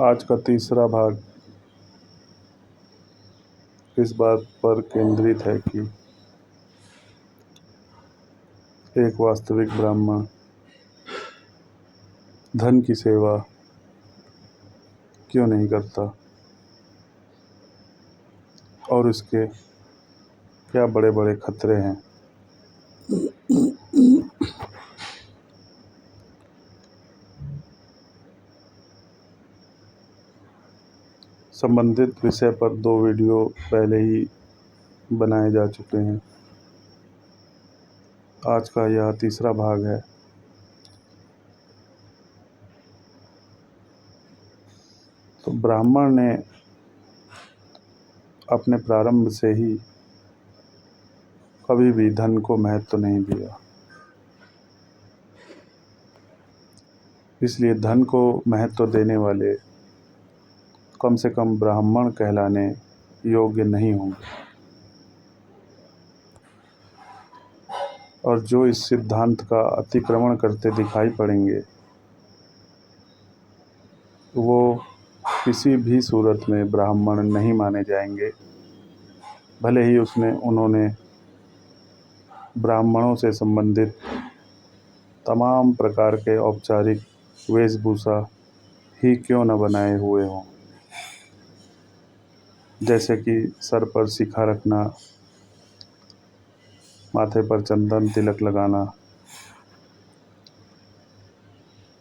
आज का तीसरा भाग इस बात पर केंद्रित है कि एक वास्तविक ब्राह्मण धन की सेवा क्यों नहीं करता और इसके क्या बड़े बड़े खतरे हैं। संबंधित विषय पर 2 वीडियो पहले ही बनाए जा चुके हैं। आज का यह तीसरा भाग है। तो ब्राह्मण ने अपने प्रारंभ से ही कभी भी धन को महत्व नहीं दिया, इसलिए धन को महत्व देने वाले कम से कम ब्राह्मण कहलाने योग्य नहीं होंगे। और जो इस सिद्धांत का अतिक्रमण करते दिखाई पड़ेंगे वो किसी भी सूरत में ब्राह्मण नहीं माने जाएंगे, भले ही उन्होंने ब्राह्मणों से संबंधित तमाम प्रकार के औपचारिक वेशभूषा ही क्यों न बनाए हुए हों, जैसे कि सर पर शिखा रखना, माथे पर चंदन तिलक लगाना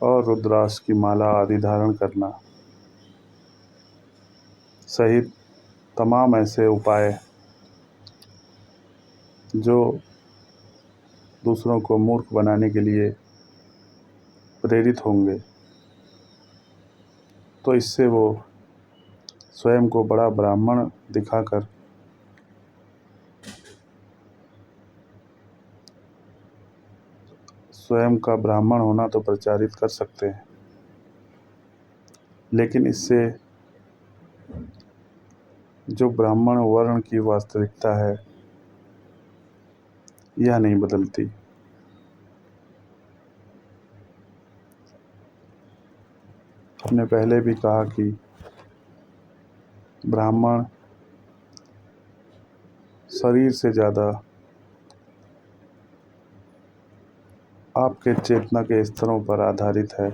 और रुद्राक्ष की माला आदि धारण करना सहित तमाम ऐसे उपाय जो दूसरों को मूर्ख बनाने के लिए प्रेरित होंगे। तो इससे वो स्वयं को बड़ा ब्राह्मण दिखाकर स्वयं का ब्राह्मण होना तो प्रचारित कर सकते हैं, लेकिन इससे जो ब्राह्मण वर्ण की वास्तविकता है यह नहीं बदलती। हमने पहले भी कहा कि ब्राह्मण शरीर से ज़्यादा आपके चेतना के स्तरों पर आधारित है।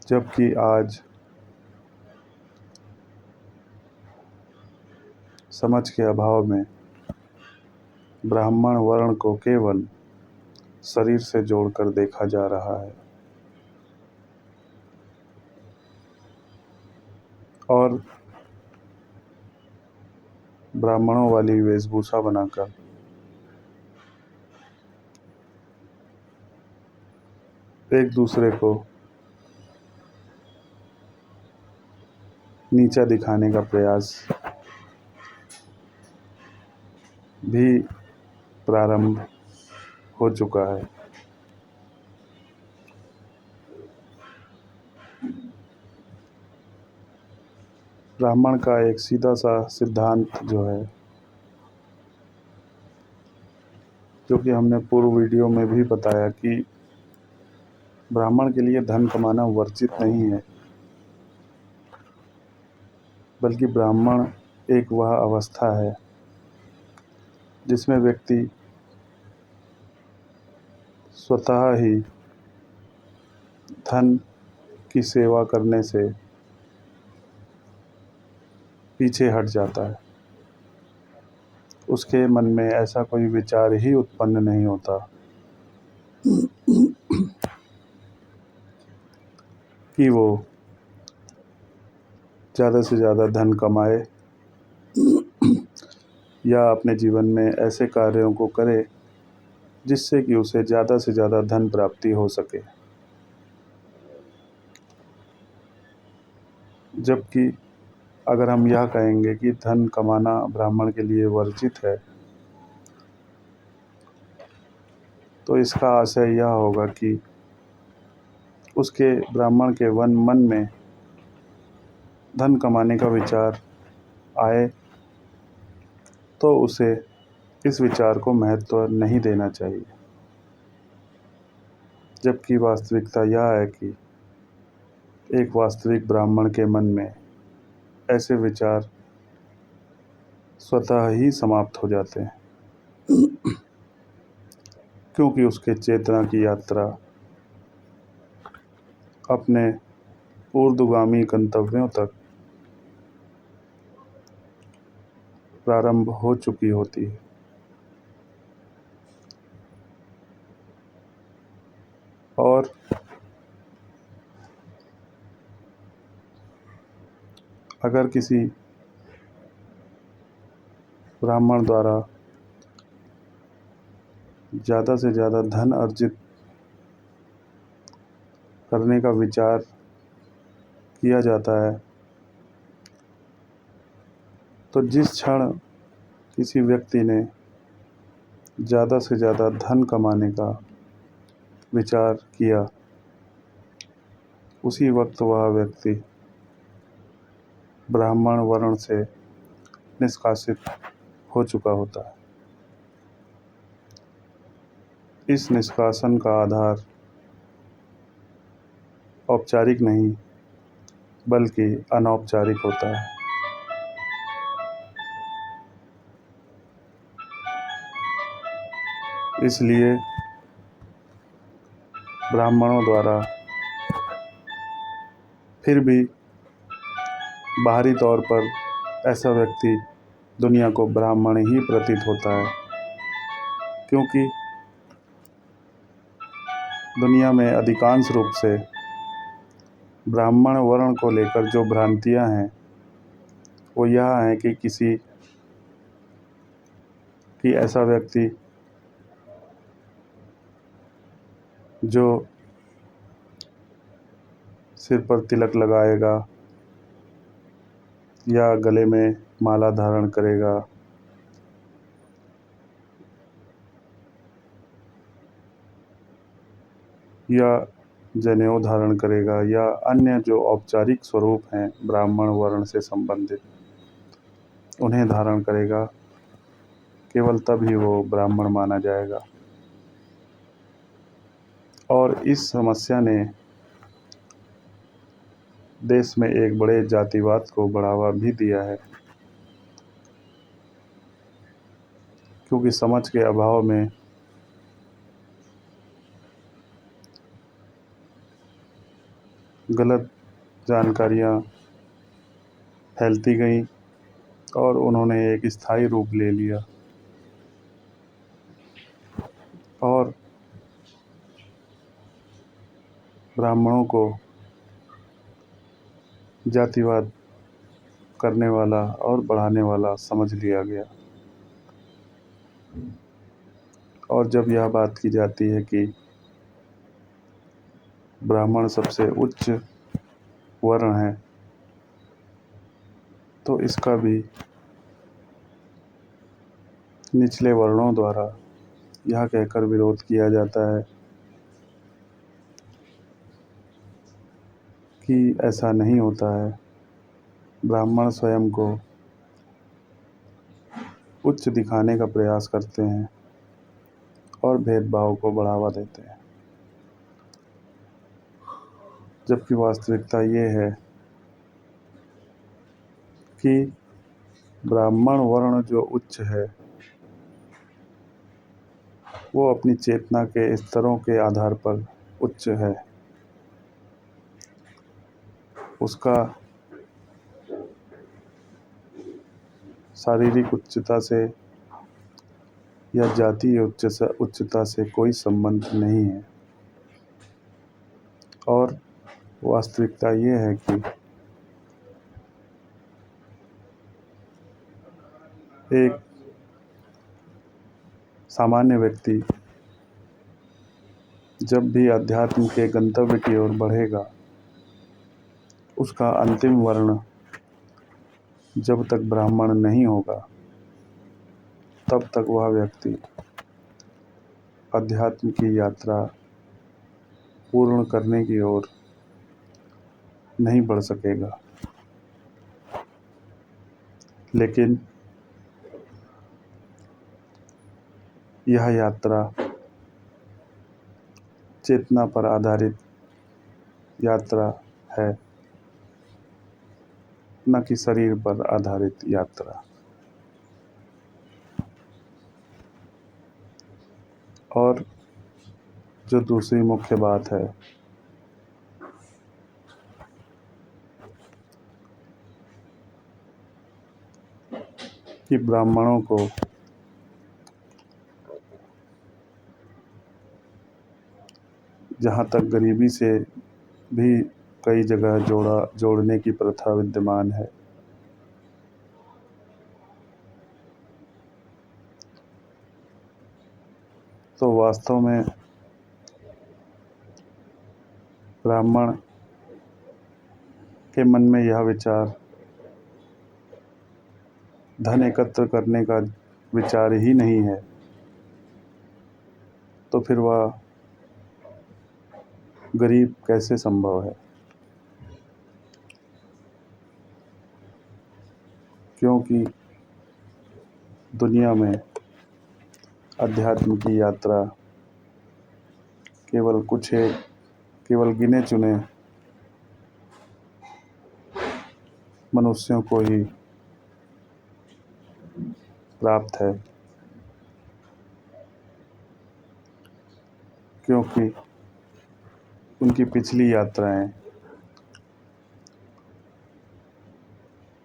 जबकि आज समझ के अभाव में ब्राह्मण वर्ण को केवल शरीर से जोड़कर देखा जा रहा है और ब्राह्मणों वाली वेशभूषा बनाकर एक दूसरे को नीचा दिखाने का प्रयास भी प्रारंभ हो चुका है। ब्राह्मण का एक सीधा सा सिद्धांत जो है, जो कि हमने पूर्व वीडियो में भी बताया कि ब्राह्मण के लिए धन कमाना वर्जित नहीं है, बल्कि ब्राह्मण एक वह अवस्था है जिसमें व्यक्ति स्वतः ही धन की सेवा करने से पीछे हट जाता है। उसके मन में ऐसा कोई विचार ही उत्पन्न नहीं होता कि वो ज़्यादा से ज़्यादा धन कमाए या अपने जीवन में ऐसे कार्यों को करे जिससे कि उसे ज़्यादा से ज़्यादा धन प्राप्ति हो सके। जबकि अगर हम यह कहेंगे कि धन कमाना ब्राह्मण के लिए वर्जित है, तो इसका आशय यह होगा कि उसके ब्राह्मण के मन में धन कमाने का विचार आए तो उसे इस विचार को महत्व नहीं देना चाहिए। जबकि वास्तविकता यह है कि एक वास्तविक ब्राह्मण के मन में ऐसे विचार स्वतः ही समाप्त हो जाते हैं, क्योंकि उसके चेतना की यात्रा अपने ऊर्ध्वगामी गंतव्यों तक प्रारंभ हो चुकी होती है। और अगर किसी ब्राह्मण द्वारा ज़्यादा से ज़्यादा धन अर्जित करने का विचार किया जाता है, तो जिस क्षण किसी व्यक्ति ने ज़्यादा से ज़्यादा धन कमाने का विचार किया, उसी वक्त वह व्यक्ति ब्राह्मण वर्ण से निष्कासित हो चुका होता है। इस निष्कासन का आधार औपचारिक नहीं बल्कि अनौपचारिक होता है। इसलिए ब्राह्मणों द्वारा फिर भी बाहरी तौर पर ऐसा व्यक्ति दुनिया को ब्राह्मण ही प्रतीत होता है, क्योंकि दुनिया में अधिकांश रूप से ब्राह्मण वर्ण को लेकर जो भ्रांतियां हैं वो यह है कि ऐसा व्यक्ति जो सिर पर तिलक लगाएगा या गले में माला धारण करेगा या जनेऊ धारण करेगा या अन्य जो औपचारिक स्वरूप हैं ब्राह्मण वर्ण से संबंधित, उन्हें धारण करेगा, केवल तभी वो ब्राह्मण माना जाएगा। और इस समस्या ने देश में एक बड़े जातिवाद को बढ़ावा भी दिया है, क्योंकि समझ के अभाव में गलत जानकारियाँ फैलती गईं और उन्होंने एक स्थायी रूप ले लिया। और ब्राह्मणों को जातिवाद करने वाला और बढ़ाने वाला समझ लिया गया। और जब यह बात की जाती है कि ब्राह्मण सबसे उच्च वर्ण है, तो इसका भी निचले वर्णों द्वारा यह कहकर विरोध किया जाता है कि ऐसा नहीं होता है। ब्राह्मण स्वयं को उच्च दिखाने का प्रयास करते हैं और भेदभाव को बढ़ावा देते हैं, जबकि वास्तविकता ये है कि ब्राह्मण वर्ण जो उच्च है वो अपनी चेतना के स्तरों के आधार पर उच्च है। उसका शारीरिक उच्चता से या जातीय उच्चता से कोई संबंध नहीं है। और वास्तविकता ये है कि एक सामान्य व्यक्ति जब भी अध्यात्म के गंतव्य की ओर बढ़ेगा, उसका अंतिम वर्ण जब तक ब्राह्मण नहीं होगा, तब तक वह व्यक्ति अध्यात्म की यात्रा पूर्ण करने की ओर नहीं बढ़ सकेगा। लेकिन यह यात्रा चेतना पर आधारित यात्रा है, न कि शरीर पर आधारित यात्रा। और जो दूसरी मुख्य बात है कि ब्राह्मणों को जहाँ तक गरीबी से भी कई जगह जोड़ने की प्रथा विद्यमान है, तो वास्तव में ब्राह्मण के मन में यह विचार धन एकत्र करने का विचार ही नहीं है, तो फिर वह गरीब कैसे संभव है? क्योंकि दुनिया में अध्यात्म की यात्रा केवल गिने चुने मनुष्यों को ही प्राप्त है, क्योंकि उनकी पिछली यात्राएं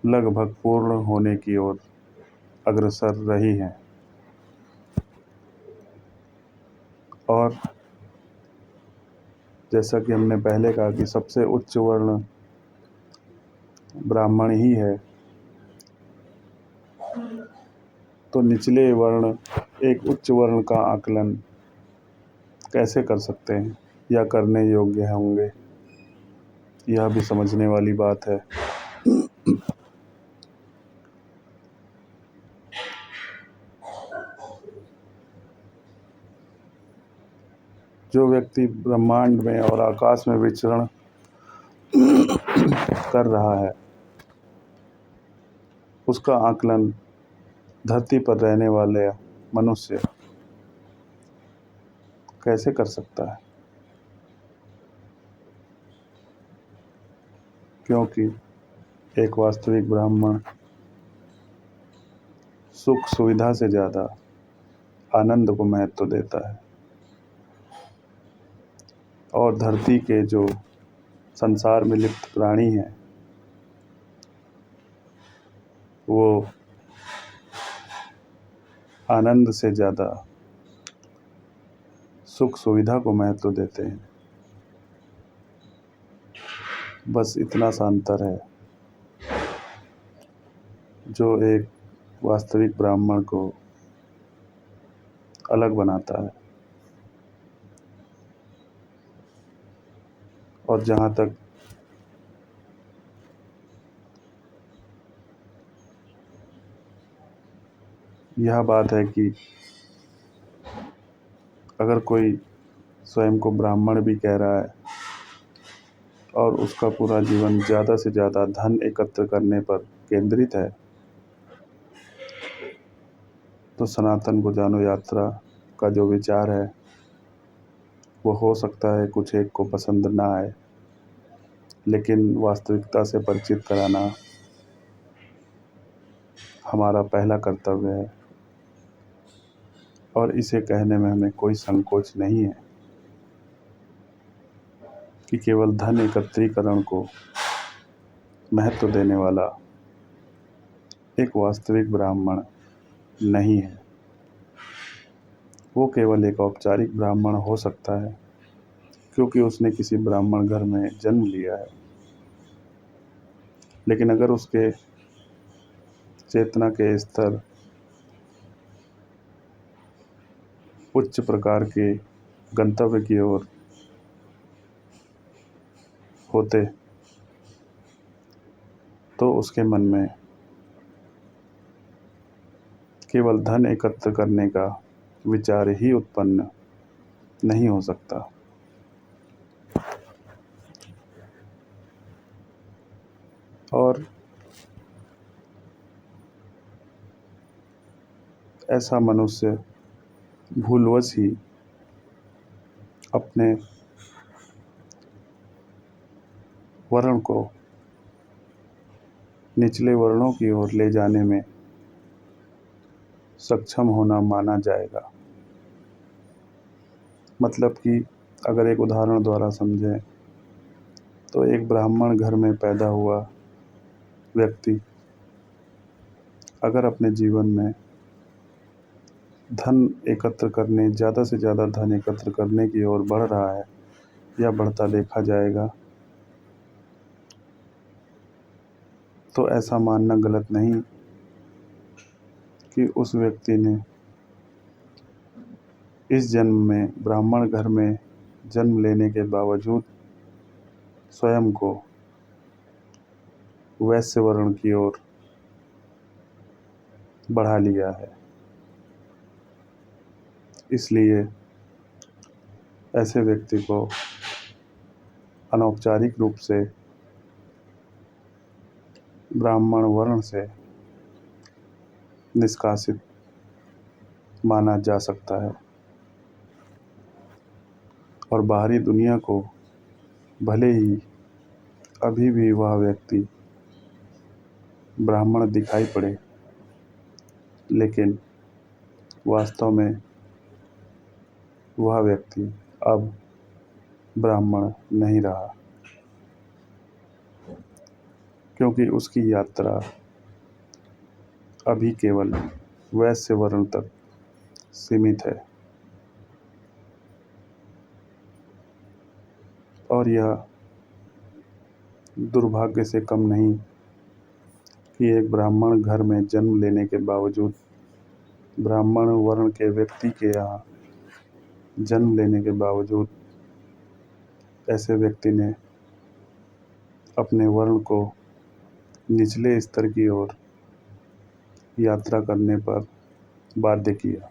लगभग पूर्ण होने की ओर अग्रसर रही हैं। और जैसा कि हमने पहले कहा कि सबसे उच्च वर्ण ब्राह्मण ही है, तो निचले वर्ण एक उच्च वर्ण का आकलन कैसे कर सकते हैं या करने योग्य होंगे, यह भी समझने वाली बात है। जो व्यक्ति ब्रह्मांड में और आकाश में विचरण कर रहा है, उसका आकलन धरती पर रहने वाले मनुष्य कैसे कर सकता है? क्योंकि एक वास्तविक ब्राह्मण सुख सुविधा से ज़्यादा आनंद को महत्व देता है, और धरती के जो संसार में लिप्त प्राणी हैं वो आनंद से ज़्यादा सुख सुविधा को महत्व देते हैं। बस इतना सा अंतर है जो एक वास्तविक ब्राह्मण को अलग बनाता है। और जहाँ तक यह बात है कि अगर कोई स्वयं को ब्राह्मण भी कह रहा है और उसका पूरा जीवन ज़्यादा से ज़्यादा धन एकत्र करने पर केंद्रित है, तो सनातन को जानो यात्रा का जो विचार है वो हो सकता है कुछ एक को पसंद ना आए, लेकिन वास्तविकता से परिचित कराना हमारा पहला कर्तव्य है। और इसे कहने में हमें कोई संकोच नहीं है कि केवल धन एकत्रीकरण को महत्व देने वाला एक वास्तविक ब्राह्मण नहीं है। वो केवल एक औपचारिक ब्राह्मण हो सकता है क्योंकि उसने किसी ब्राह्मण घर में जन्म लिया है, लेकिन अगर उसके चेतना के स्तर उच्च प्रकार के गंतव्य की ओर होते तो उसके मन में केवल धन एकत्र करने का विचार ही उत्पन्न नहीं हो सकता। और ऐसा मनुष्य भूलवश ही अपने वर्ण को निचले वर्णों की ओर ले जाने में सक्षम होना माना जाएगा। मतलब कि अगर एक उदाहरण द्वारा समझें तो एक ब्राह्मण घर में पैदा हुआ व्यक्ति अगर अपने जीवन में धन एकत्र करने, ज़्यादा से ज़्यादा धन एकत्र करने की ओर बढ़ रहा है या बढ़ता देखा जाएगा, तो ऐसा मानना गलत नहीं कि उस व्यक्ति ने इस जन्म में ब्राह्मण घर में जन्म लेने के बावजूद स्वयं को वैश्य वर्ण की ओर बढ़ा लिया है। इसलिए ऐसे व्यक्ति को अनौपचारिक रूप से ब्राह्मण वर्ण से निष्कासित माना जा सकता है और बाहरी दुनिया को भले ही अभी भी वह व्यक्ति ब्राह्मण दिखाई पड़े, लेकिन वास्तव में वह व्यक्ति अब ब्राह्मण नहीं रहा, क्योंकि उसकी यात्रा अभी केवल वैश्य वर्ण तक सीमित है। और यह दुर्भाग्य से कम नहीं कि एक ब्राह्मण घर में जन्म लेने के बावजूद, ब्राह्मण वर्ण के व्यक्ति के यहाँ जन्म लेने के बावजूद ऐसे व्यक्ति ने अपने वर्ण को निचले स्तर की ओर यात्रा करने पर बाध्य किया।